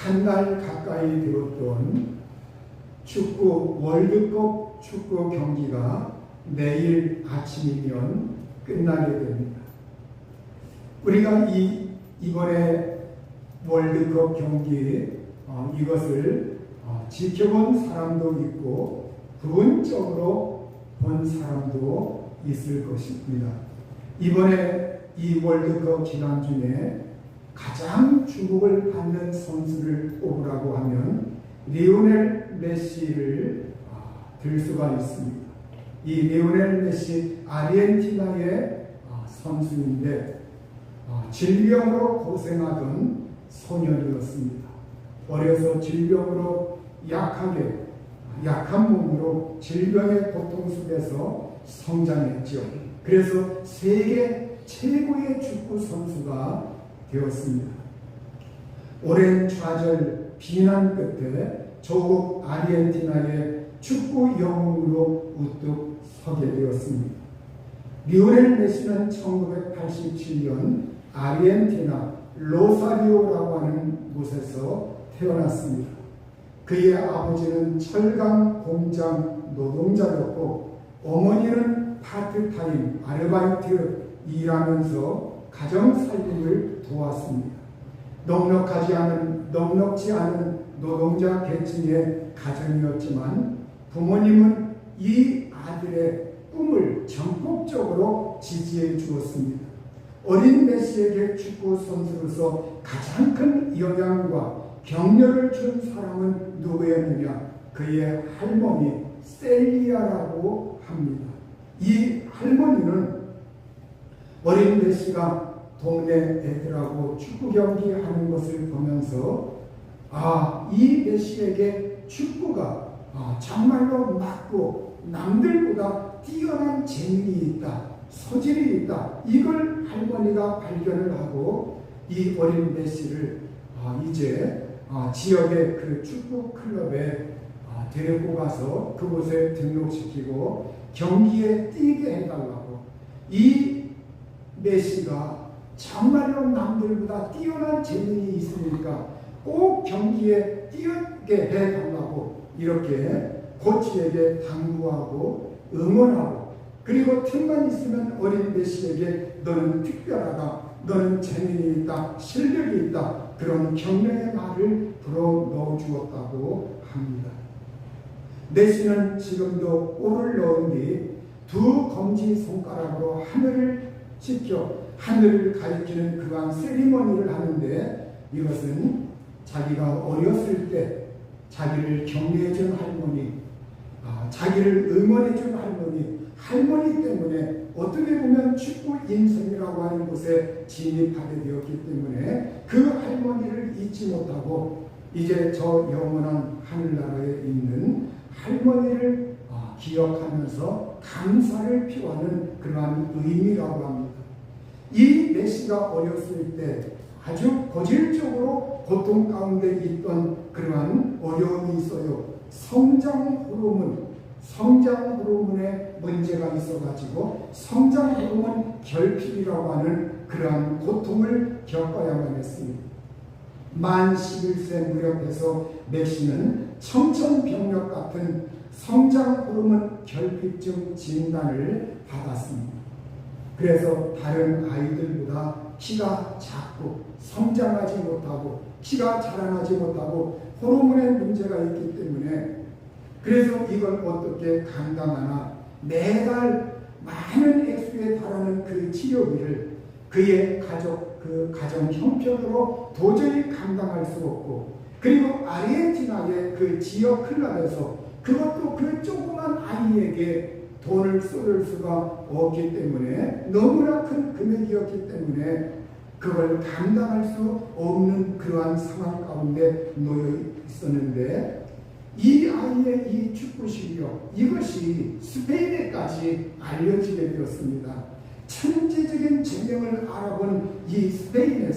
한 달 가까이 되었던 축구 월드컵 축구 경기가 내일 아침이면 끝나게 됩니다. 우리가 이번에 월드컵 경기 이것을 지켜본 사람도 있고 부분적으로 본 사람도 있을 것입니다. 이번에 이 월드컵 기간 중에 가장 주목을 받는 선수를 꼽으라고 하면 리오넬 메시를 들 수가 있습니다. 이 리오넬 메시 아르헨티나의 선수인데 질병으로 고생하던 소년이었습니다. 어려서 질병으로 약한 몸으로 질병의 고통 속에서 성장했죠. 그래서 세계 최고의 축구 선수가 되었습니다. 오랜 좌절 비난 끝에 조국 아르헨티나의 축구 영웅으로 우뚝 서게 되었습니다. 리오넬 메시는 1987년 아르헨티나 로사리오라고 하는 곳에서 태어났습니다. 그의 아버지는 철강 공장 노동자였고 어머니는 파트타임 아르바이트 일하면서 가정 살림을 도왔습니다. 넉넉지 않은 노동자 계층의 가정이었지만 부모님은 이 아들의 꿈을 전폭적으로 지지해 주었습니다. 어린 메시에게 축구 선수로서 가장 큰 영향과 격려를 준 사람은 누구였느냐? 그의 할머니 셀리아라고 합니다. 이 할머니는 어린 메시가 동네 애들하고 축구 경기 하는 것을 보면서 이 메시에게 축구가 정말로 맞고 남들보다 뛰어난 재능이 있다, 소질이 있다. 이걸 할머니가 발견을 하고 이 어린 메시를 이제 지역의 그 축구 클럽에 데리고 가서 그곳에 등록시키고 경기에 뛰게 해달라고. 이 메시가 정말로 남들보다 뛰어난 재능이 있으니까 꼭 경기에 뛰게 해달라고 이렇게 코치에게 당부하고 응원하고, 그리고 틈만 있으면 어린 메시에게 너는 특별하다, 너는 재능이 있다, 실력이 있다, 그런 격려의 말을 불어 넣어주었다고 합니다. 메시는 지금도 골을 넣은 뒤 두 검지 손가락으로 하늘을 지켜 하늘을 가리키는 그러한 세리머니를 하는데, 이것은 자기가 어렸을 때 자기를 격려해준 할머니, 자기를 응원해준 할머니 때문에 어떻게 보면 축구 인생이라고 하는 곳에 진입하게 되었기 때문에 그 할머니를 잊지 못하고 이제 저 영원한 하늘나라에 있는 할머니를 기억하면서 감사를 표하는 그러한 의미라고 합니다. 이 메시가 어렸을 때 아주 고질적으로 고통 가운데 있던 그러한 어려움이 있어요. 성장 호르몬에 문제가 있어가지고 성장 호르몬 결핍이라고 하는 그러한 고통을 겪어야만 했습니다. 만 11세 무렵에서 메시는 청천벽력 같은 성장 호르몬 결핍증 진단을 받았습니다. 그래서 다른 아이들보다 키가 작고 성장하지 못하고 키가 자라나지 못하고 호르몬에 문제가 있기 때문에, 그래서 이걸 어떻게 감당하나 매달 많은 액수에 달하는 그 치료비를 그의 가정 형편으로 도저히 감당할 수 없고, 그리고 아르헨티나의 그 지역 클럽에서 그것도 그 조그만 아이에게 돈을 쏟을 수가 없기 때문에, 너무나 큰 금액이었기 때문에 그걸 감당할 수 없는 그러한 상황 가운데 놓여 있었는데, 이 아이의 이 축구 실력, 이것이 스페인에까지 알려지게 되었습니다. 천재적인 재능을 알아본 이 스페인의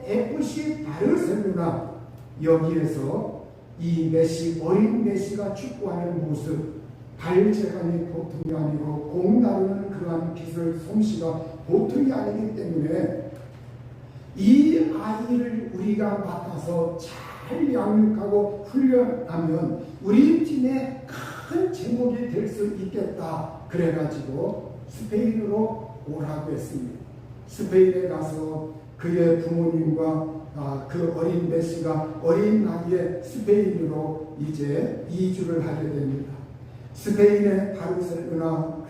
FC 바르셀로나, 여기에서 이 메시, 어린 메시가 축구하는 모습, 발재간이 보통이 아니고 공 다루는 그러한 기술 솜씨가 보통이 아니기 때문에 이 아이를 우리가 맡아서 잘 양육하고 훈련하면 우리 팀의 큰 제목이 될 수 있겠다. 그래가지고 스페인으로 오라고 했습니다. 스페인에 가서 그의 부모님과 그 어린 메시가 어린 나이에 스페인으로 이제 이주를 하게 됩니다. 스페인의 바르셀로나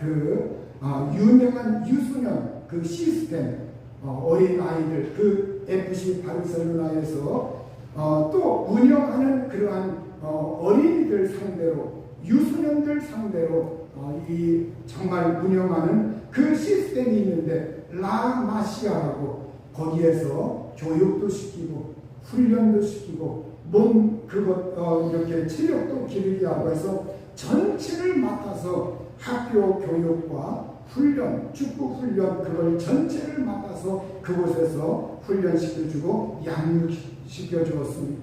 유명한 유소년 그 시스템 어린 아이들 그 FC 바르셀로나에서 또 운영하는 그러한 어린이들 상대로 유소년들 상대로 이 정말 운영하는 그 시스템이 있는데 라마시아라고 거기에서 교육도 시키고 훈련도 시키고 이렇게 체력도 기르게 하고 해서 전체를 맡아서 학교 교육과 훈련, 축구 훈련 그걸 전체를 맡아서 그곳에서 훈련시켜주고 양육시켜 주었습니다.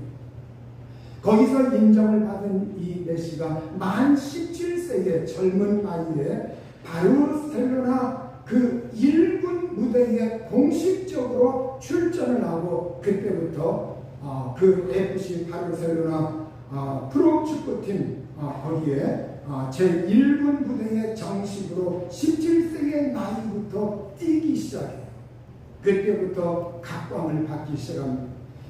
거기서 인정을 받은 이 메시가 만 17세의 젊은 나이에 바르셀로나 그 1군 무대에 공식적으로 출전을 하고 그때부터 그 FC 바르셀로나 프로 축구팀 거기에 제1군 무대에 정식으로 17세의 나이부터 뛰기 시작해요. 그때부터 각광을 받기 시작합니다.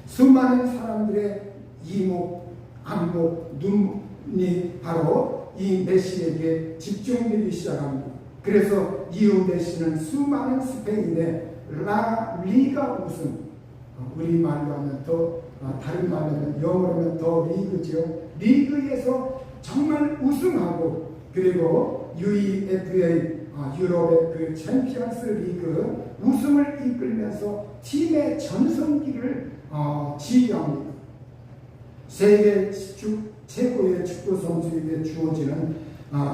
수많은 사람들의 이목, 안목, 눈이 바로 이 메시에게 집중되기 시작합니다. 그래서 이후 메시는 수많은 스페인의 라리가 우승, 우리말로 하면 다른 말로 하면 영어로 하면 더 리그죠. 리그에서 정말 우승하고 그리고 UEFA 유럽의 그 챔피언스 리그 우승을 이끌면서 팀의 전성기를 지휘합니다. 세계 최고의 축구 선수에게 주어지는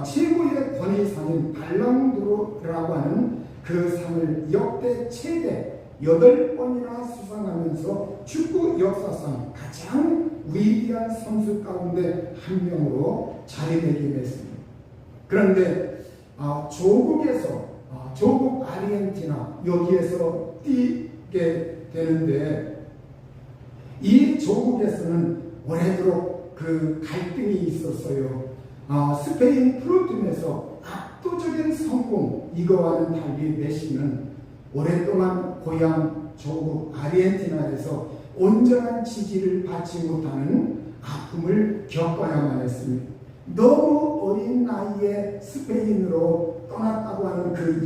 최고의 권위상인 발랑도르라고 하는 그 상을 역대 최대 8번이나 수상하면서 축구 역사상 가장 위대한 선수 가운데 한 명으로 자리매김했습니다. 그런데 조국 아르헨티나 여기에서 뛰게 되는데 이 조국에서는 오래도록 그 갈등이 있었어요. 스페인 프로팀에서 압도적인 성공 이거와는 달리 메시는 오랫동안 고향 조국 아르헨티나에서 온전한 지지를 받지 못하는 아픔을 겪어야만 했습니다. 너무 어린 나이에 스페인으로 떠났다고 하는 그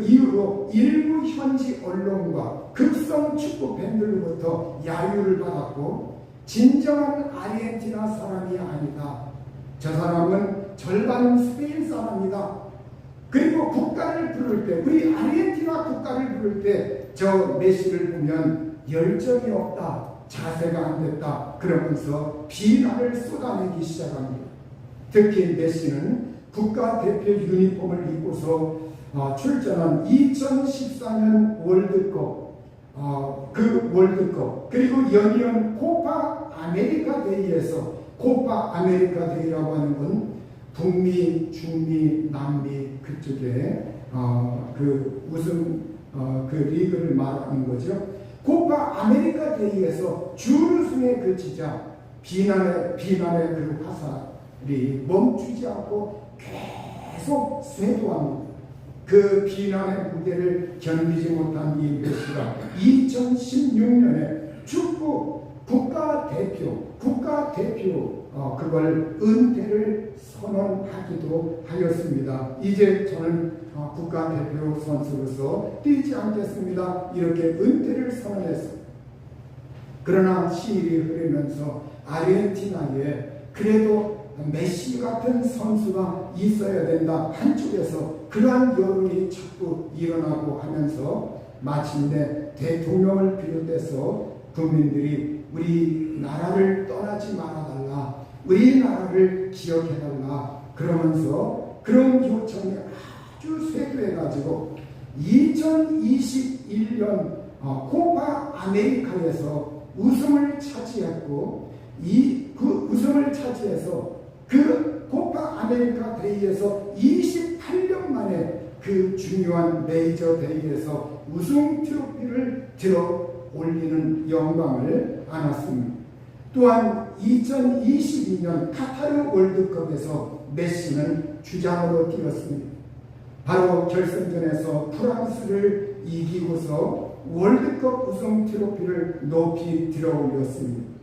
이후로 일부 현지 언론과 급성 축구 팬들로부터 야유를 받았고 진정한 아르헨티나 사람이 아니다. 저 사람은 절반 스페인 사람이다. 그리고 국가를 부를 때 우리 아르헨티나 국가를 부를 때 저 메시를 보면 열정이 없다. 자세가 안 됐다. 그러면서 비난을 쏟아내기 시작합니다. 특히 메시는 국가대표 유니폼을 입고서 출전한 2014년 월드컵 그 월드컵 그리고 연이은 코파 아메리카 데이에서 코파 아메리카 데이라고 하는 건 북미, 중미, 남미 그쪽에 그 우승 그 리그를 말하는 거죠. 코파 아메리카 데이에서 준우승에 그치자 비난의 그 화살이 멈추지 않고 계속 쇄도합니다. 그 비난의 무게를 견디지 못한 이 메시가 2016년에 축구 국가대표 그걸 은퇴를 선언하기도 하였습니다. 이제 저는 국가대표 선수로서 뛰지 않겠습니다. 이렇게 은퇴를 선언했습니다. 그러나 시일이 흐르면서 아르헨티나에 그래도 메시 같은 선수가 있어야 된다. 한쪽에서 그러한 여론이 자꾸 일어나고 하면서 마침내 대통령을 비롯해서 국민들이 우리나라를 떠나지 말아달라. 우리나라를 기억해달라. 그러면서 그런 요청이 아주 쇄도해가지고 2021년 코파 아메리카에서 우승을 차지했고 그 우승을 차지해서 그 코파 아메리카 대회에서 28년 만에 그 중요한 메이저 대회에서 우승 트로피를 들어 올리는 영광을 안았습니다. 또한 2022년 카타르 월드컵에서 메시는 주장으로 뛰었습니다. 바로 결승전에서 프랑스를 이기고서 월드컵 우승 트로피를 높이 들어올렸습니다.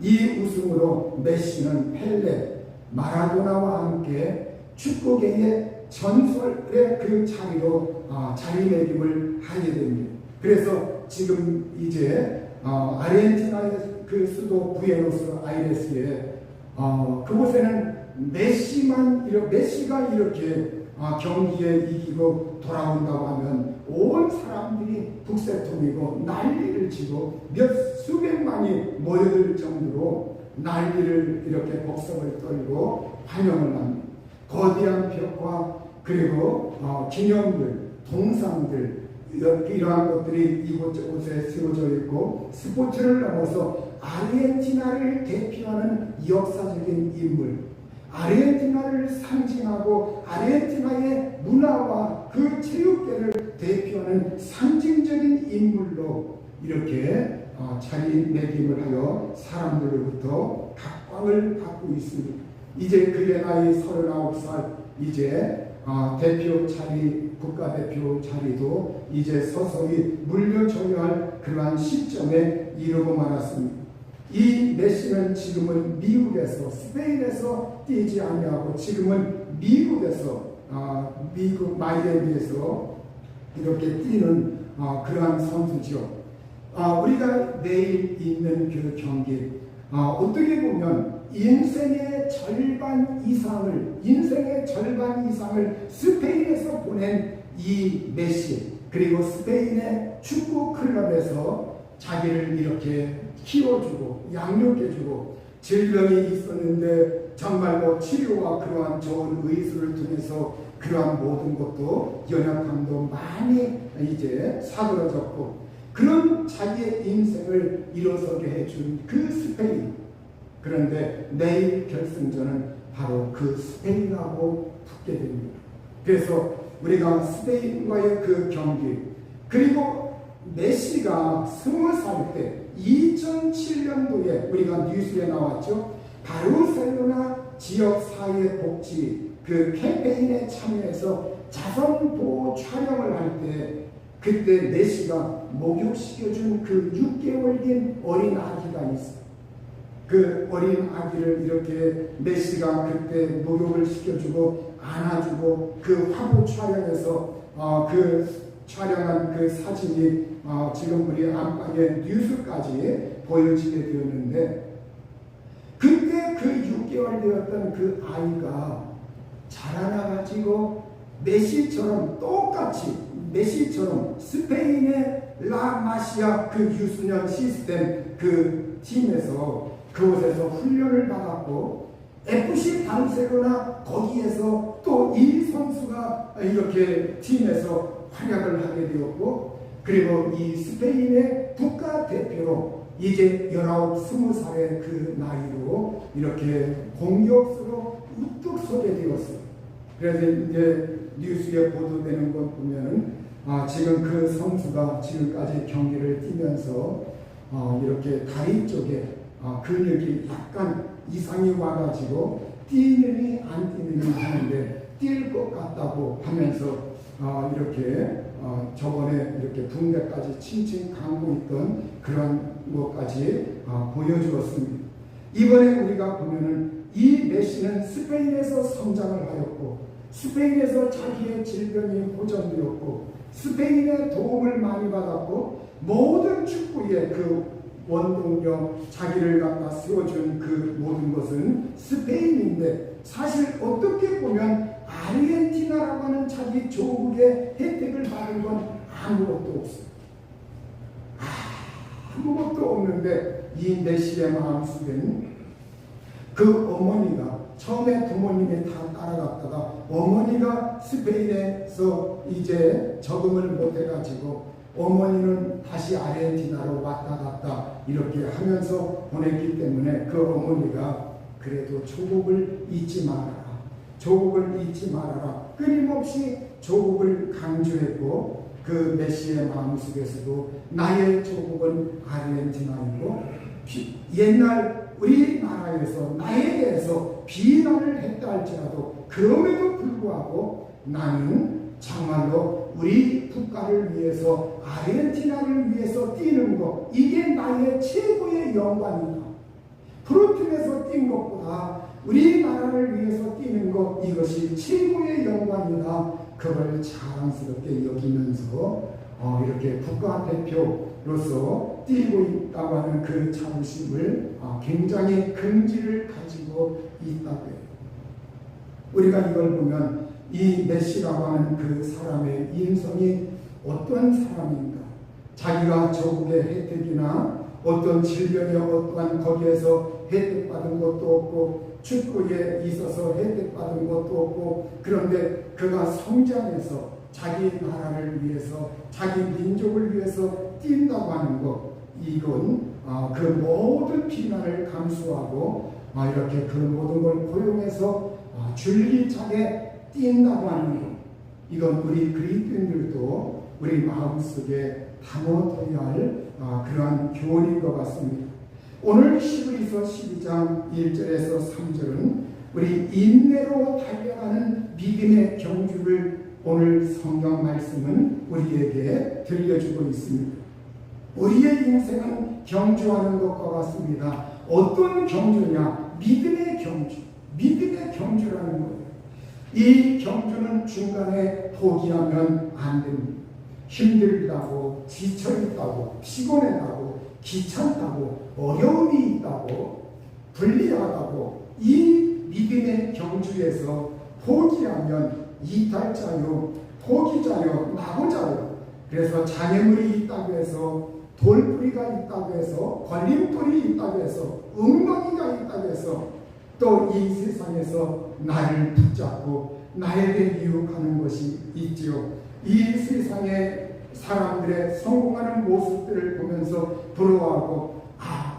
이 우승으로 메시는 펠레, 마라도나와 함께 축구계의 전설의 그 자리로 자리매김을 하게 됩니다. 그래서 지금 이제 아르헨티나의 그 수도 부에노스 아이레스에 그곳에는 메시가 이렇게 경기에 이기고 돌아온다고 하면 온 사람들이 북새통이고 난리를 치고 수백만이 모여들 정도로 난리를 이렇게 복성을 떨고 환영을 합니다. 거대한 벽화 그리고 기념들, 동상들 이러한 것들이 이곳저곳에 세워져 있고 스포츠를 넘어서 아르헨티나를 대표하는 역사적인 인물, 아르헨티나를 상징하고 아르헨티나의 문화와 그 체육계를 대표하는 상징적인 인물로 이렇게 자리매김을 하여 사람들로부터 각광을 받고 있습니다. 이제 그의 나이 39살, 이제 대표 자리, 국가대표 자리도 이제 서서히 물려줘야 할 그러한 시점에 이르고 말았습니다. 이 메시는 지금은 미국에서, 스페인에서 뛰지 아니하고 지금은 미국에서, 미국 마이애미에서 이렇게 뛰는 그러한 선수죠. 우리가 내일 있는 그 경기, 어떻게 보면 인생의 절반 이상을 스페인에서 보낸 이 메시, 그리고 스페인의 축구 클럽에서 자기를 이렇게 키워주고 양육해주고 질병이 있었는데 정말로 치료와 그러한 좋은 의술을 통해서 그러한 모든 것도 연약함도 많이 이제 사그러졌고 그런 자기의 인생을 일어서게 해준 그 스페인. 그런데 내일 결승전은 바로 그 스페인하고 붙게 됩니다. 그래서 우리가 스페인과의 그 경기, 그리고 메시가 20살 때 2007년도에 우리가 뉴스에 나왔죠. 바르셀로나 지역 사회 복지 그 캠페인에 참여해서 자선보호 촬영을 할 때 그때 메시가 목욕시켜준 그 6개월인 어린 아기가 있어요. 그 어린 아기를 이렇게 메시가 그때 목욕을 시켜주고 안아주고 그 화보 촬영에서 그 촬영한 그 사진이 지금 우리 안방에 뉴스까지 보여지게 되었는데 그때 그 6개월 되었던 그 아이가 자라나가지고 메시처럼 똑같이 메시처럼 스페인의 라마시아 그 유소년 시스템 그 팀에서 그곳에서 훈련을 받았고 FC 바르셀로나 거기에서 또 이 선수가 이렇게 팀에서 활약을 하게 되었고 그리고 이 스페인의 국가대표로 이제 19, 20살의 그 나이로 이렇게 공격수로 우뚝 서게 되었어요. 그래서 이제 뉴스에 보도되는 것 보면은 지금 그 선수가 지금까지 경기를 뛰면서 이렇게 다리 쪽에 근육이 약간 이상이 와가지고 뛰느니 안 뛰느니 하는데 뛸 것 같다고 하면서 이렇게 저번에 이렇게 붕대까지 칭칭 감고 있던 그런 것까지 보여주었습니다. 이번에 우리가 보면은 이 메시는 스페인에서 성장을 하였고 스페인에서 자기의 질병이 호전되었고 스페인의 도움을 많이 받았고 모든 축구의 그 원동력 자기를 갖다 세워준 그 모든 것은 스페인인데 사실 어떻게 보면 아르헨티나라고 하는 자기 조국의 혜택을 받은 건 아무것도 없어요. 아무것도 없는데 이 메시의 마음속에는 그 어머니가 처음에 부모님이 다 따라갔다가 어머니가 스페인에서 이제 적응을 못해가지고 어머니는 다시 아르헨티나로 왔다 갔다 이렇게 하면서 보냈기 때문에 그 어머니가 그래도 조국을 잊지 말아라. 조국을 잊지 말아라. 끊임없이 조국을 강조했고 그 메시의 마음속에서도 나의 조국은 아르헨티나이고 옛날 우리나라에서 나에 대해서 비난을 했다 할지라도 그럼에도 불구하고 나는 정말로 우리 국가를 위해서 아르헨티나를 위해서 뛰는 것 이게 나의 최고의 영광이다. 프로팀에서 뛴 것보다 우리나라를 위해서 뛰는 것 이것이 최고의 영광이다. 그걸 자랑스럽게 여기면서 이렇게 국가대표로서 뛰고 있다고 하는 그 자부심을 굉장히 긍지를 가지고 있다고 해요. 우리가 이걸 보면 이 메시라고 하는 그 사람의 인성이 어떤 사람인가? 자기가 조국의 혜택이나 어떤 질병에 어떠한 거기에서 혜택받은 것도 없고 축구에 있어서 혜택받은 것도 없고 그런데 그가 성장해서 자기 나라를 위해서 자기 민족을 위해서 뛴다고 하는 것 이건 그 모든 비난을 감수하고 이렇게 그 모든 걸 고용해서 줄기차게 뛴다고 하는 것 이건 우리 그리스도인들도 우리 마음속에 담아둬야 할 그러한 교훈인 것 같습니다. 오늘 히브리서 12장 1절에서 3절은 우리 인내로 달려가는 믿음의 경주를 오늘 성경 말씀은 우리에게 들려주고 있습니다. 우리의 인생은 경주하는 것과 같습니다. 어떤 경주냐? 믿음의 경주. 믿음의 경주라는 거예요. 이 경주는 중간에 포기하면 안 됩니다. 힘들다고, 지쳐있다고, 피곤하다고, 귀찮다고, 어려움이 있다고, 불리하다고 이 믿음의 경주에서 포기하면 이탈자요, 포기자요, 나고자요. 그래서 장애물이 있다고 해서 돌뿌리가 있다고 해서 걸림돌이 있다고 해서 엉덩이가 있다고 해서 또 이 세상에서 나를 붙잡고 나에게 유혹하는 것이 있지요. 이 세상의 사람들의 성공하는 모습들을 보면서 부러워하고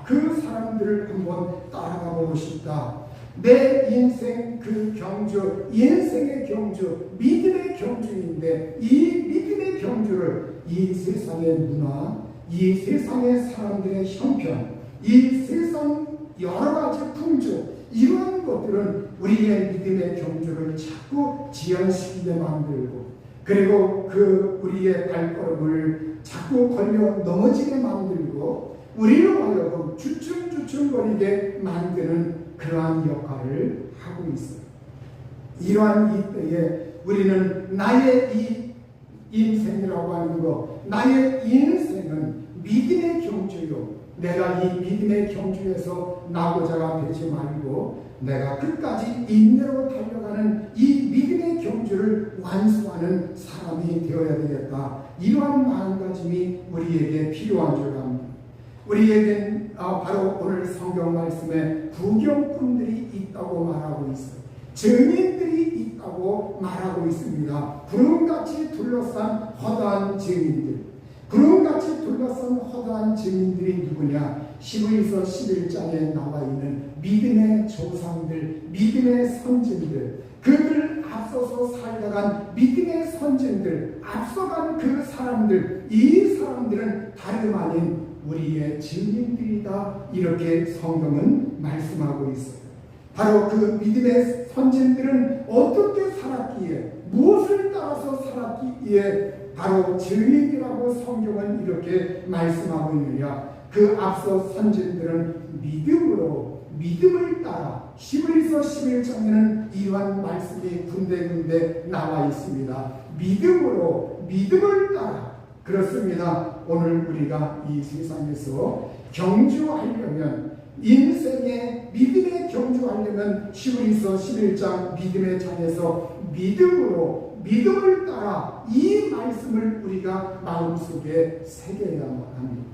그 사람들을 한번 따라가 보고 싶다. 내 인생 그 경주, 인생의 경주, 믿음의 경주인데 이 믿음의 경주를 이 세상의 문화, 이 세상의 사람들의 형편, 이 세상 여러 가지 풍조 이러한 것들은 우리의 믿음의 경주를 자꾸 지연시키게 만들고 그리고 그 우리의 발걸음을 자꾸 걸려 넘어지게 만들고 우리로 하여금 주춤주춤거리게 만드는 그러한 역할을 하고 있어요. 이러한 이때에 우리는 나의 이 인생이라고 하는 것, 나의 인생은 믿음의 경주요. 내가 이 믿음의 경주에서 나고자가 되지 말고 내가 끝까지 인내로 달려가는 이 믿음의 경주를 완수하는 사람이 되어야 되겠다. 이러한 마음가짐이 우리에게 필요한 줄 압니다. 우리에겐 바로 오늘 성경 말씀에 부경꾼들이 있다고 말하고 있어요. 증인들이 있다고 말하고 있습니다. 구름같이 둘러싼 허다한 증인들. 구름같이 둘러싼 허다한 증인들이 누구냐? 히브리서 11장에 나와 있는 믿음의 조상들, 믿음의 선진들, 그들 앞서서 살다간 믿음의 선진들, 앞서간 그 사람들, 이 사람들은 다름 아닌 우리의 증인들이다. 이렇게 성경은 말씀하고 있어요. 바로 그 믿음의 선진들은 어떻게 살았기에, 무엇을 따라서 살았기에 바로 증인이라고 성경은 이렇게 말씀하고 있느냐. 그 앞서 선진들은 믿음을 따라 히브리서 11장에는 이러한 말씀이 군데군데 나와 있습니다. 믿음을 따라. 그렇습니다. 오늘 우리가 이 세상에서 경주하려면 인생의 믿음의 경주하려면 히브리서 11장 믿음의 장에서 믿음을 따라 이 말씀을 우리가 마음속에 새겨야만 합니다.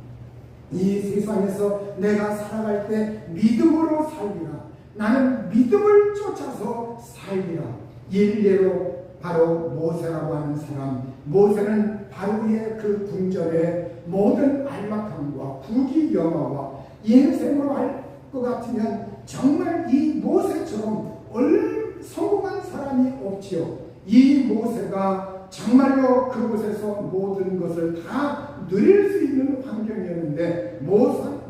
이 세상에서 내가 살아갈 때 믿음으로 살리라. 나는 믿음을 쫓아서 살리라. 일례로 바로 모세라고 하는 사람, 모세는 바로의 그 궁전의 모든 안락함과 부귀영화와 인생으로 할 것 같으면 정말 이 모세처럼 성공한 사람이 없지요. 이 모세가 정말로 그곳에서 모든 것을 다 누릴 수 있는 환경이었는데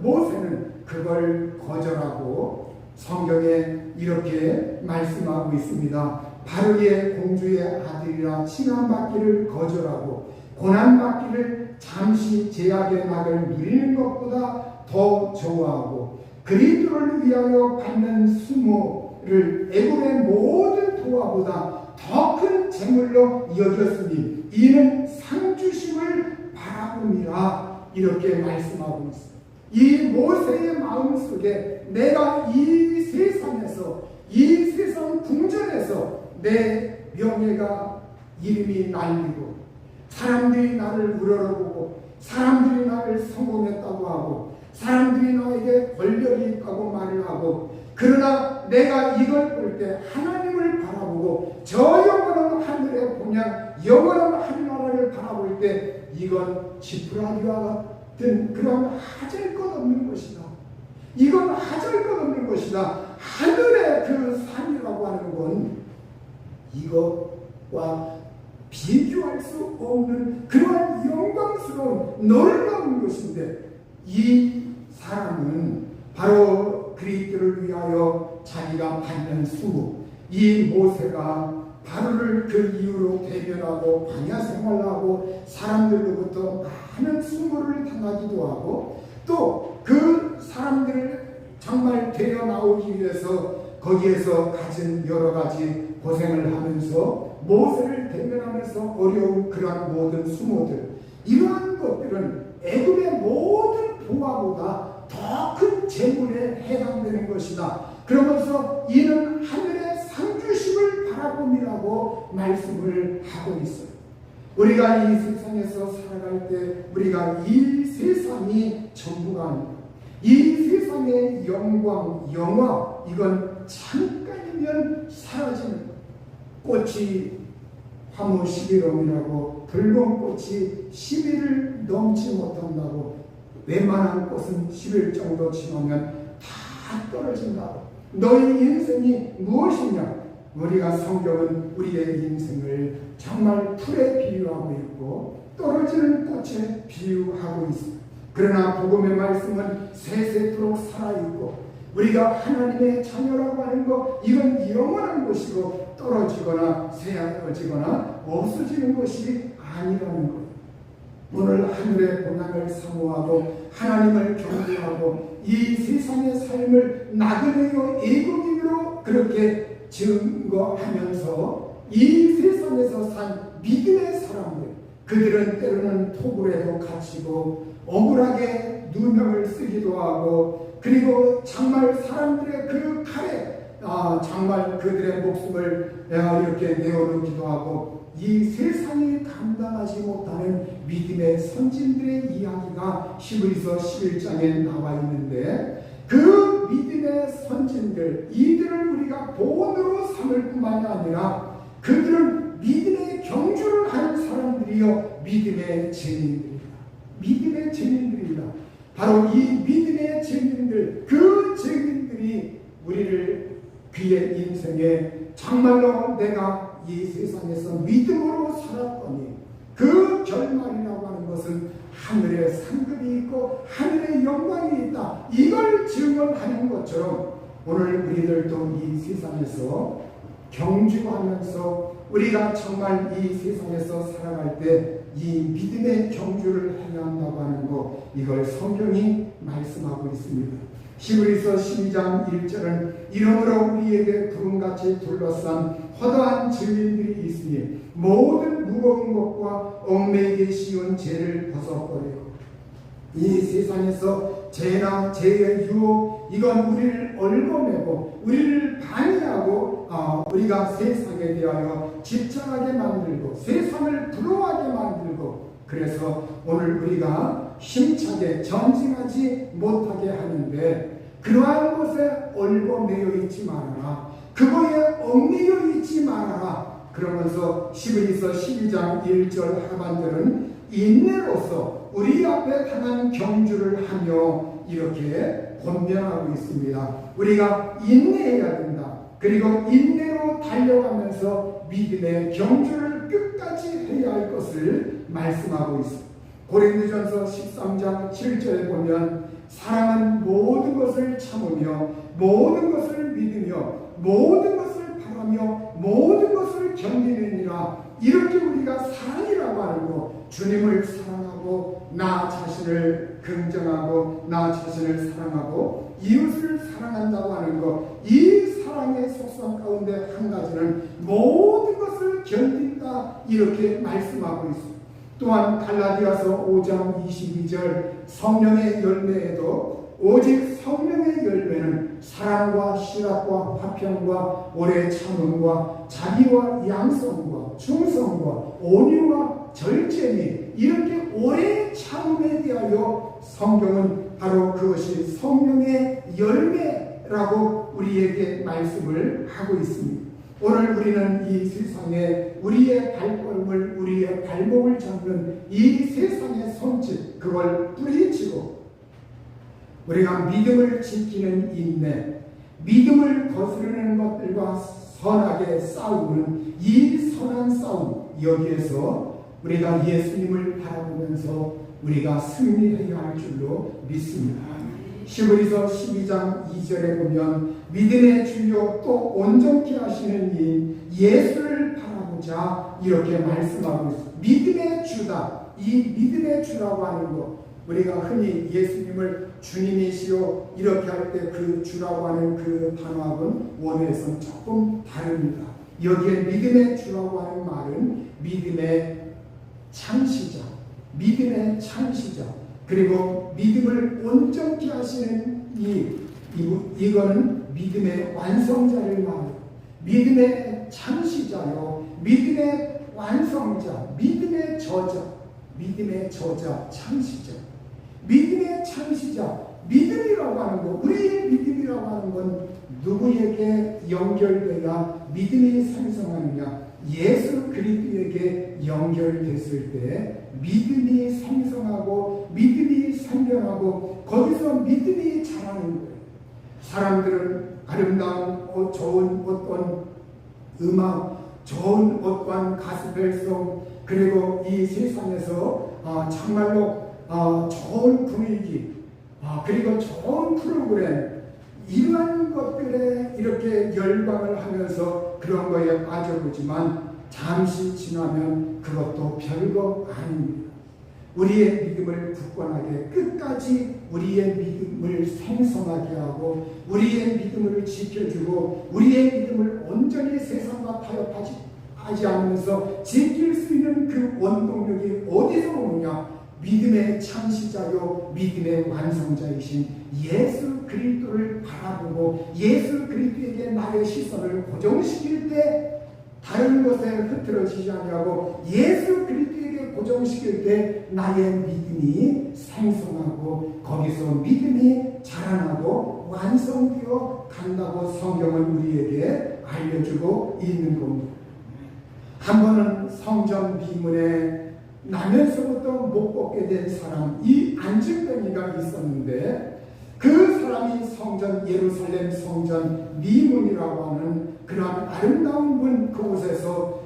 모세는 그걸 거절하고 성경에 이렇게 말씀하고 있습니다. 바로의 공주의 아들이라 칭함받기를 거절하고 고난받기를 잠시 제약의 낙을 누리는 것보다 더 좋아하고 그리스도를 위하여 받는 수모를 애굽의 모든 도화보다 더 큰 재물로 여겼으니 이는 상주심을 바라봅니다. 이렇게 말씀하고 있습니다. 이 모세의 마음속에 내가 이 세상에서 이 세상 궁전에서 내 명예가 이름이 날리고 사람들이 나를 우러러보고 사람들이 나를 성공했다고 하고 사람들이 나에게 권력이 있다고 말을 하고 그러나 내가 이걸 볼 때 하나님을 바라보고 저 영원한 하늘에 보면 영원한 하늘나라를 바라볼 때 이건 지푸라기와 같은 그런 하잘것없는 것이다. 이건 하잘것없는 것이다. 하늘의 그 산이라고 하는 건 이것과 비교할 수 없는 그러한 영광스러운 놀라운 것인데 이 사람은 바로 그리스도를 위하여 자기가 받는 수고 이 모세가 바로를 그 이후로 대면하고 광야 생활하고 사람들로부터 많은 수모를 당하기도 하고 또 그 사람들을 정말 데려 나오기 위해서 거기에서 가진 여러 가지 고생을 하면서 모세를 대면하면서 어려운 그러한 모든 수모들 이러한 것들은 애굽의 모든 보화보다 더 큰 재물에 해당되는 것이다. 그러면서 이는 하늘의 상주심을 바라봄이라고 말씀을 하고 있어요. 우리가 이 세상에서 살아갈 때 우리가 이 세상이 전부가 아니다. 이 세상의 영광, 영화 이건 잠깐이면 사라지는 꽃이 화무 11월이라고 붉은 꽃이 10일을 넘지 못한다고 웬만한 꽃은 10일 정도 지나면 다 떨어진다고. 너희 인생이 무엇이냐? 우리가 성경은 우리의 인생을 정말 풀에 비유하고 있고 떨어지는 꽃에 비유하고 있습니다. 그러나 복음의 말씀은 세세토록 살아있고 우리가 하나님의 자녀라고 하는 것 이건 영원한 것이고 떨어지거나 쇠하여지거나 없어지는 것이 아니라는 것. 오늘 하늘의 고난을 사모하고 하나님을 경배하고 이 세상의 삶을 나그네요 애국인으로 그렇게 증거하면서 이 세상에서 산 믿음의 사람들 그들은 때로는 토굴에도 갇히고 억울하게 누명을 쓰기도 하고 그리고 정말 사람들의 그 칼에 정말 그들의 목숨을 이렇게 내어놓기도 하고 이 세상이 감당하지 못하는 믿음의 선진들의 이야기가 히브리서 11장에 나와 있는데 그 믿음의 선진들 이들을 우리가 본으로 삼을 뿐만이 아니라 그들은 믿음의 경주를 하는 사람들이요 믿음의 증인들이다. 믿음의 증인들이다. 바로 이 믿음의 증인들 그 증인들이 우리를 그의 인생에 정말로 내가 이 세상에서 믿음으로 살았더니 그 결말이라고 하는 것은 하늘에 상급이 있고 하늘의 영광이 있다. 이걸 증언하는 것처럼 오늘 우리들도 이 세상에서 경주하면서 우리가 정말 이 세상에서 살아갈 때 이 믿음의 경주를 해야 한다고 하는 것 이걸 성경이 말씀하고 있습니다. 히브리서 12장 1절은 이러므로 우리에게 구름같이 둘러싼 허다한 증인들이 있으니 모든 무거운 것과 얽매이기 쉬운 죄를 벗어버리고 이 세상에서 죄나 죄의 유혹 이건 우리를 얽어매고 우리를 방해하고 우리가 세상에 대하여 집착하게 만들고 세상을 부러워하게 만들고 그래서 오늘 우리가 힘차게 전진하지 못하게 하는데 그러한 것에 얽어매여 있지 말아라. 그거에 얽매여 있지 말아라. 그러면서 히브리서 12장 1절 하반절은 인내로서 우리 앞에 당한 경주를 하며 이렇게 권면하고 있습니다. 우리가 인내해야 된다. 그리고 인내로 달려가면서 믿음의 경주를 끝까지 조심해야 할 것을 말씀하고 있습니다. 고린도전서 13장 7절에 보면 사랑은 모든 것을 참으며 모든 것을 믿으며 모든 것을 바라며 모든 것을 견디느니라. 이렇게 우리가 사랑이라고 하는 것, 주님을 사랑하고 나 자신을 긍정하고 나 자신을 사랑하고 이웃을 사랑한다고 하는 것, 이 사랑의 속성 가운데 한 가지는 모든 것을 견딘다, 이렇게 말씀하고 있습니다. 또한 갈라디아서 5장 22절 성령의 열매에도 오직 성령의 열매는 사랑과 실학과 화평과 오래 참음과 자비와 양성과 충성과 온유와 절제니, 이렇게 오래 참음에 대하여 성경은 바로 그것이 성령의 열매라고 우리에게 말씀을 하고 있습니다. 오늘 우리는 이 세상에 우리의 발걸음을, 우리의 발목을 잡는 이 세상의 손짓, 그걸 뿌리치고 우리가 믿음을 지키는 인내, 믿음을 거스르는 것들과 선하게 싸우는 이 선한 싸움, 여기에서 우리가 예수님을 바라보면서 우리가 승리해야 할 줄로 믿습니다. 히브리서 12장 2절에 보면 믿음의 주요 또 온전케 하시는 이 예수를 바라보자, 이렇게 말씀하고 있습니다. 믿음의 주다. 이 믿음의 주라고 하는 것, 우리가 흔히 예수님을 주님이시오 이렇게 할 때 그 주라고 하는 그 단어하고는 원어에서는 조금 다릅니다. 여기에 믿음의 주라고 하는 말은 믿음의 창시자, 믿음의 창시자, 그리고 믿음을 온전케 하시는 이거는 믿음의 완성자를 말해요. 믿음의 창시자요, 믿음의 완성자, 믿음의 저자, 믿음의 저자, 창시자, 믿음의 창시자. 믿음이라고 하는 것, 우리의 믿음이라고 하는 건 누구에게 연결돼야 믿음이 생성하느냐? 예수 그리스도에게 연결됐을 때 믿음이 생성하고 믿음이 생겨나고 거기서 믿음이 자라는 거예요. 사람들은 아름다운 좋은 어떤 음악, 좋은 어떤 가스펠송, 그리고 이 세상에서 정말로 좋은 분위기, 그리고 좋은 프로그램, 이러한 것들에 이렇게 열광을 하면서 그런 거에 빠져보지만 잠시 지나면 그것도 별거 아닙니다. 우리의 믿음을 굳건하게 끝까지 우리의 믿음을 생성하게 하고 우리의 믿음을 지켜주고 우리의 믿음을 온전히 세상과 타협하지 않으면서 지킬 수 있는 그 원동력이 어디서 오느냐? 믿음의 창시자요 믿음의 완성자이신 예수 그리스도를 바라보고 예수 그리스도에게 나의 시선을 고정시킬 때 다른 것에 흐트러지지 아니하고 예수 그리스도에게 고정시킬 때 나의 믿음이 생성하고 거기서 믿음이 자라나고 완성되어 간다고 성경은 우리에게 알려주고 있는 겁니다. 한 번은 성전 비문에 나면서부터 못 걷게 된 사람, 이 안진뱅이가 있었는데 그 사람이 성전, 예루살렘 성전 미문이라고 하는 그러한 아름다운 문, 그곳에서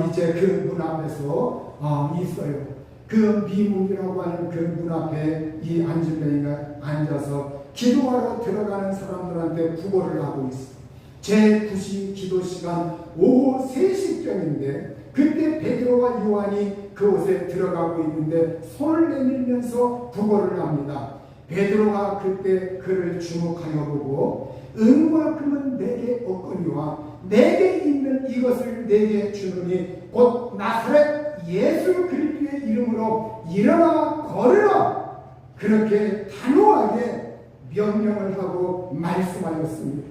이제 그 문 앞에서 있어요. 그 미문이라고 하는 그 문 앞에 이 안진뱅이가 앉아서 기도하러 들어가는 사람들한테 구걸을 하고 있어요. 제9시 기도 시간 오후 3시경인데 그때 베드로와 요한이 그곳에 들어가고 있는데 손을 내밀면서 구걸을 합니다. 베드로가 그때 그를 주목하여 보고 은과 금은 내게 없거니와 내게 있는 이것을 내게 주노니 곧 나사렛 예수 그리스도의 이름으로 일어나 걸으라, 그렇게 단호하게 명령을 하고 말씀하였습니다.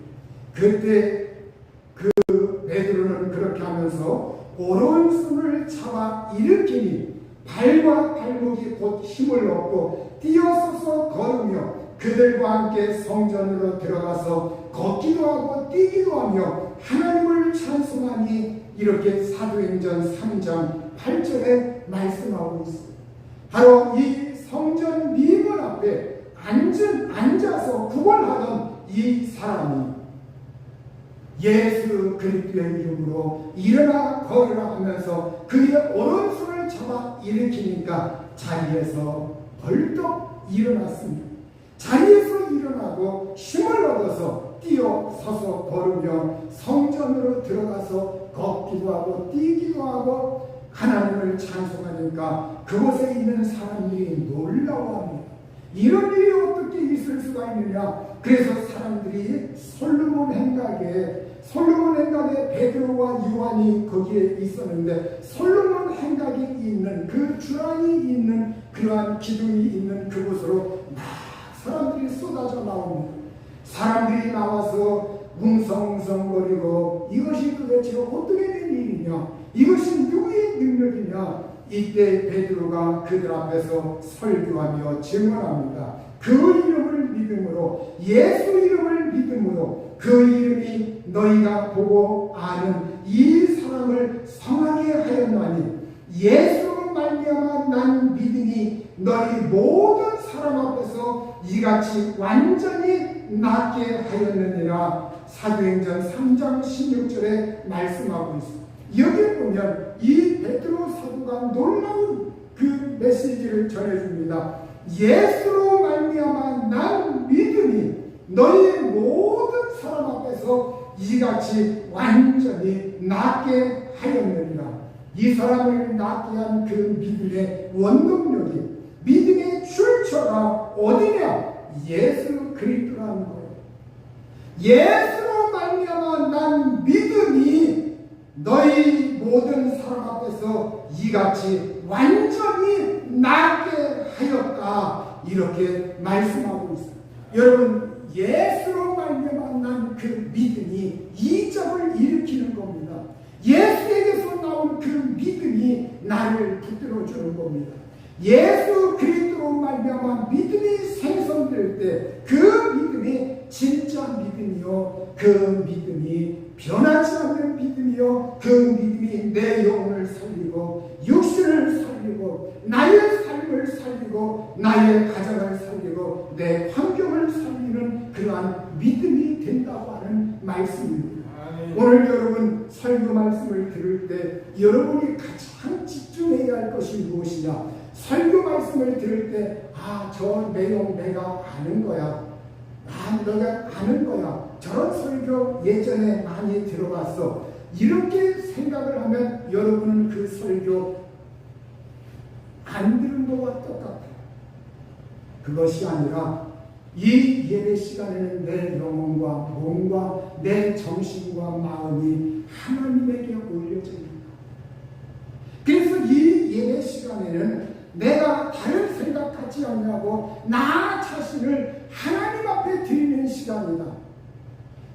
그때 그 베드로는 그렇게 하면서 오른손을 잡아 일으키니 발과 발목이 곧 힘을 얻고 뛰어서서 걸으며 그들과 함께 성전으로 들어가서 걷기도 하고 뛰기도 하며 하나님을 찬송하니, 이렇게 사도행전 3장 8절에 말씀하고 있습니다. 바로 이 성전 미문 앞에 앉아서 구걸하던 이 사람이 예수 그리스도의 이름으로 일어나 걸으라 하면서 그의 오른손을 잡아 일으키니까 자리에서 벌떡 일어났습니다. 자리에서 일어나고 힘을 얻어서 뛰어서서 걸으며 성전으로 들어가서 걷기도 하고 뛰기도 하고 하나님을 찬송하니까 그곳에 있는 사람들이 놀라워합니다. 이런 일이 어떻게 있을 수가 있느냐. 그래서 사람들이 솔로몬 행각에 베드로와 요한이 거기에 있었는데 솔로몬 행각이 있는 그 주랑이 있는 그러한 기둥이 있는 그곳으로 막 사람들이 쏟아져 나옵니다. 사람들이 나와서 웅성웅성거리고 이것이 도대체 어떻게 된 일이냐, 이것이 누구의 능력이냐. 이때 베드로가 그들 앞에서 설교하며 증언합니다. 그 이름을 믿음으로, 예수 이름을 믿음으로, 그 이름이 너희가 보고 아는 이 사람을 성하게 하였나니 예수로 말미암아 난 믿으니 너희 모든 사람 앞에서 이같이 완전히 낫게 하였느니라. 사도행전 3장 16절에 말씀하고 있습니다. 여기에 보면 이 베드로 사도가 놀라운 그 메시지를 전해줍니다. 예수로 말미암아 난 믿으니 너희 모든 사람 앞에서 이같이 완전히 낫게 하였느니라. 이 사람을 낫게 한 그 믿음의 원동력이, 믿음의 출처가 어디냐? 예수 그리스도라는 거예요. 예수로 말미암아 난 믿으니 너희 모든 사람 앞에서 이같이 완전히 낫게 하였다. 이렇게 말씀하고 있습니다. 여러분, 예수로 말미암아 난 그 믿음이 이적을 일으키는 겁니다. 예수에게서 나온 그 믿음이 나를 붙들어주는 겁니다. 예수 그리스도로 말미암아 믿음이 생성될 때 그 믿음이 진짜 믿음이요, 그 믿음이 변하지 않는 믿음이요, 그 믿음이 내 영혼을 살리고 육신을 살리고 나의 삶을 살리고 나의 가정을 살리고 내 환경을 살리는 그러한 믿음이 된다고 하는 말씀입니다. 오늘 여러분 설교 말씀을 들을 때 여러분이 가장 집중해야 할 것이 무엇이냐? 설교 말씀을 들을 때 저 내용 내가 아는 거야. 너가 아는 거야. 저런 설교 예전에 많이 들어봤어. 이렇게 생각을 하면 여러분은 그 설교 안 들은 것과 똑같아요. 그것이 아니라 이 예배 시간에는 내 영혼과 몸과 내 정신과 마음이 하나님에게 올려집니다. 그래서 이 예배 시간에는 내가 다른 생각하지 않냐고 나 자신을 하나님 앞에 드리는 시간이다.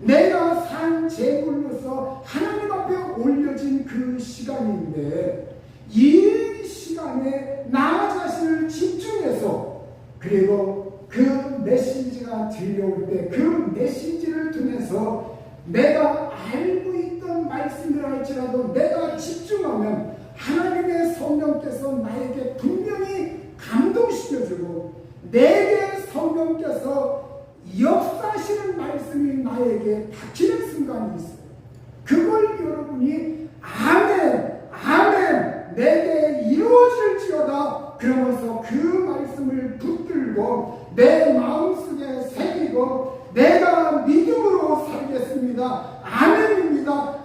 내가 산 제물로서 하나님 앞에 올려진 그 시간인데 이 시간에 나 자신을 집중해서 그리고 그 메시지가 들려올 때 그 메시지를 통해서 내가 알고 있던 말씀이라 할지라도 내가 집중하면 하나님의 성령께서 나에게 분명히 감동시켜주고 내게 성령께서 역사하시는 말씀이 나에게 박히는 순간이 있어요. 그걸 여러분이 아멘 내게 이루어질지어다 그러면서 그 말씀을 붙들고 내 마음속에 새기고 내가 믿음으로 살겠습니다. 아멘입니다.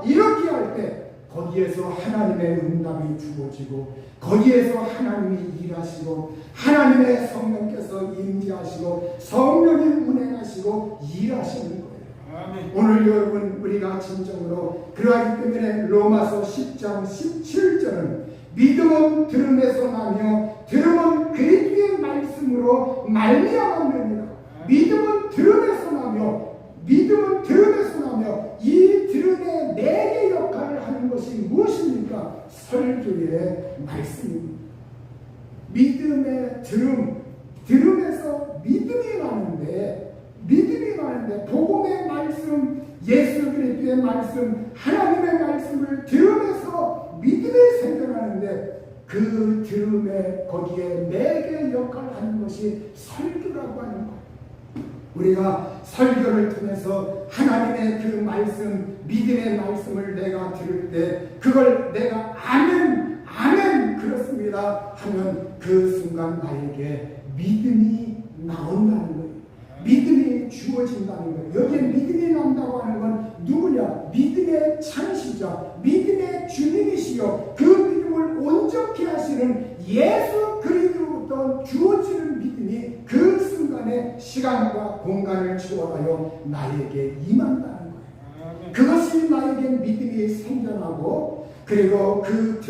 이렇게 할 때 거기에서 하나님의 응답이 주어지고 거기에서 하나님이 일하시고 하나님의 성령께서 임재하시고 성령이 운행하시고 일하시는 거예요. 아멘. 오늘 여러분 우리가 진정으로 그러하기 때문에 로마서 10장 17절은 믿음은 들음에서 나며 들음은 그리스도의 말씀으로 말미암았느니라. 믿음은 들음에서 나며 이 들음의 네 개 역할을 하는 것이 무엇입니까? 설교의 말씀입니다. 믿음의 들음에서 믿음이 나는데 복음의 말씀, 예수 그리스도의 말씀, 하나님의 말씀을 들으면서 믿음이 생겨나는데 그 들음에 거기에 네 개 역할을 하는 것이 설교라고 하는 거예요. 우리가 설교를 통해서 하나님의 그 말씀, 믿음의 말씀을 내가 들을 때 그걸 내가 아멘, 아멘 그렇습니다 하면 그 순간 나에게 믿음이 나온다는 거예요. 믿음이 주어진다는 거예요. 여기에 믿음이 난다고 하는 건 누구냐? 믿음의 창시자, 믿음의 주님이시요 그 믿음을 온전케 하시는 예수 그리스도로부터 주어지는 믿음이 그 순간에 시간과 공간을 초월하여 나에게 임한다는 거예요. 그것이 나에게 믿음이 생겨나고, 그리고 그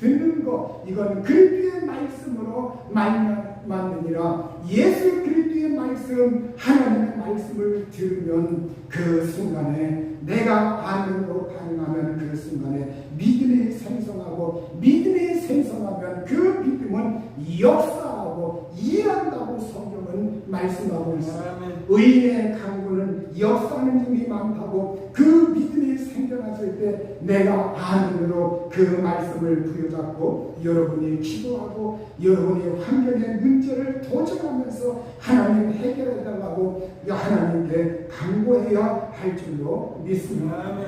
듣는 것, 이건 그리스도의 말씀으로 말미암느니라. 예수 그리스도의 말씀, 하나님의 말씀을 들으면 그 순간에 내가 아멘으로 반응하면 그 순간에 믿음이 생성하고, 믿음이 생성하면 그 믿음은 역사하고 일한다고 성경은 말씀하고 있습니다. 의인의 강구는 역사하는 힘이 많다고, 그 믿음이 생겨났을 때 내가 아멘으로 그 말씀을 부여잡고 여러분이 기도하고 여러분이 환경의 문제를 도전하면서 하나님 해결해달라고 하나님께 간구해야 할 줄로 믿습니다.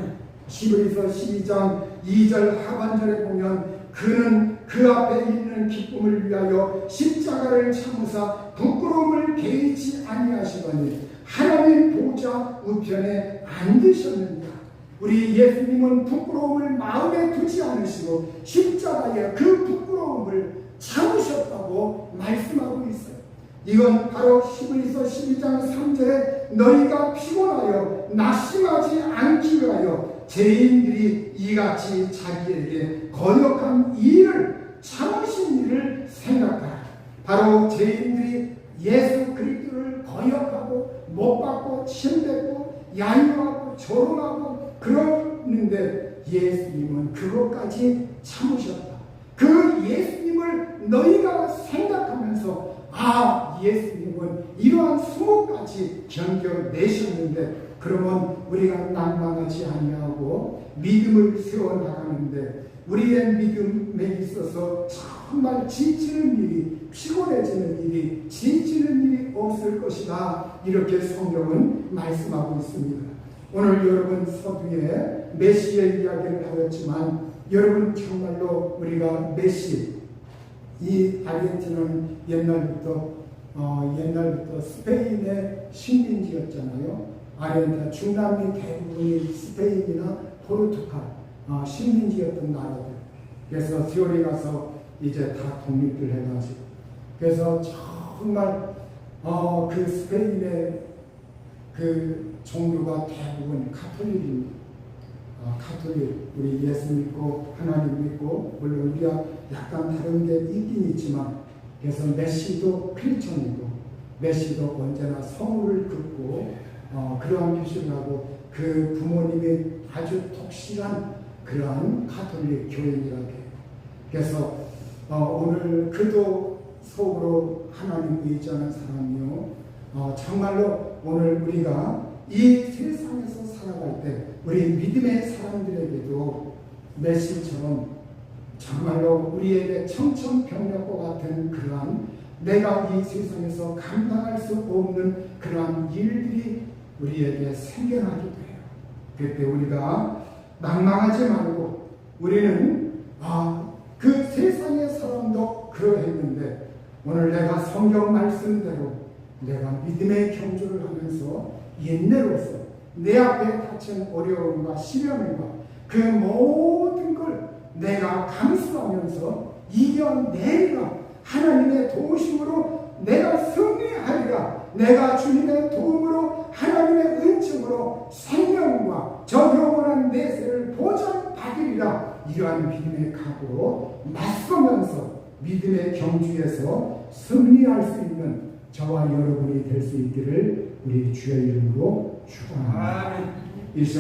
히브리서 12장 2절 하반절에 보면 그는 그 앞에 있는 기쁨을 위하여 십자가를 참으사 부끄러움을 개의치 아니하시더니 하나님 보좌 우편에 앉으셨느니라. 우리 예수님은 부끄러움을 마음에 두지 않으시고 십자가에 그 부끄러움을 참으셨다고 말씀하고 있어요. 이건 바로 히브리서 12장 3절에 너희가 피곤하여 낙심하지 않기 위하여 죄인들이 이같이 자기에게 거역한 일을 참으신 일을 생각하라. 바로 죄인들이 예수 그리스도를 거역하고 못 받고 침뱉고 야유하고 조롱하고 그러는데 예수님은 그것까지 참으셨다. 그 예수님을 너희가 생각하면서 예수님은 이러한 수고까지 견뎌내셨는데, 그러면 우리가 낭망하지 아니하고 믿음을 세워나가는데 우리의 믿음에 있어서 정말 지치는 일이, 피곤해지는 일이, 지치는 일이 없을 것이다. 이렇게 성경은 말씀하고 있습니다. 오늘 여러분 서두에 메시의 이야기를 하였지만, 여러분 정말로 우리가 메시, 이 아르헨티나는 옛날부터 스페인의 식민지였잖아요. 아르헨티나 중남미 대부분이 스페인이나 포르투갈 식민지였던 나라들. 그래서 세월이 가서 이제 다 독립을 해가지고, 그래서 정말 그 스페인의 그 종교가 대부분 카톨릭입니다. 카톨릭, 우리 예수 믿고 하나님 믿고, 물론 우리가 약간 다른 게 있긴 있지만, 그래서 메시도 크리스천이고, 메시도 언제나 성우를 긋고 그러한 교식을 하고, 그 부모님이 아주 독실한 그러한 카톨릭 교인이라고 해요. 그래서 오늘 그도 속으로 하나님 의지하는 사람이요, 정말로 오늘 우리가 이 세상에서 살아갈 때 우리 믿음의 사람들에게도 메시처럼 정말로 우리에게 청천벽력과 같은 그러한, 내가 이 세상에서 감당할 수 없는 그러한 일들이 우리에게 생겨나기도 해요. 그때 우리가 낭망하지 말고, 우리는 그 세상의 사람도 그러했는데 오늘 내가 성경 말씀대로 내가 믿음의 경주를 하면서 인내로서 내 앞에 닥친 어려움과 시련과 그 모든 걸 내가 감수하면서 이겨내리라. 하나님의 도우심으로 내가 승리하리라. 내가 주님의 도움으로, 하나님의 은총으로 생명과 저 영원한 내세를 보장받으리라. 이러한 믿음의 각오로 맞서면서 믿음의 경주에서 승리할 수 있는 저와 여러분이 될 수 있기를 우리 주의 이름으로 축원합니다.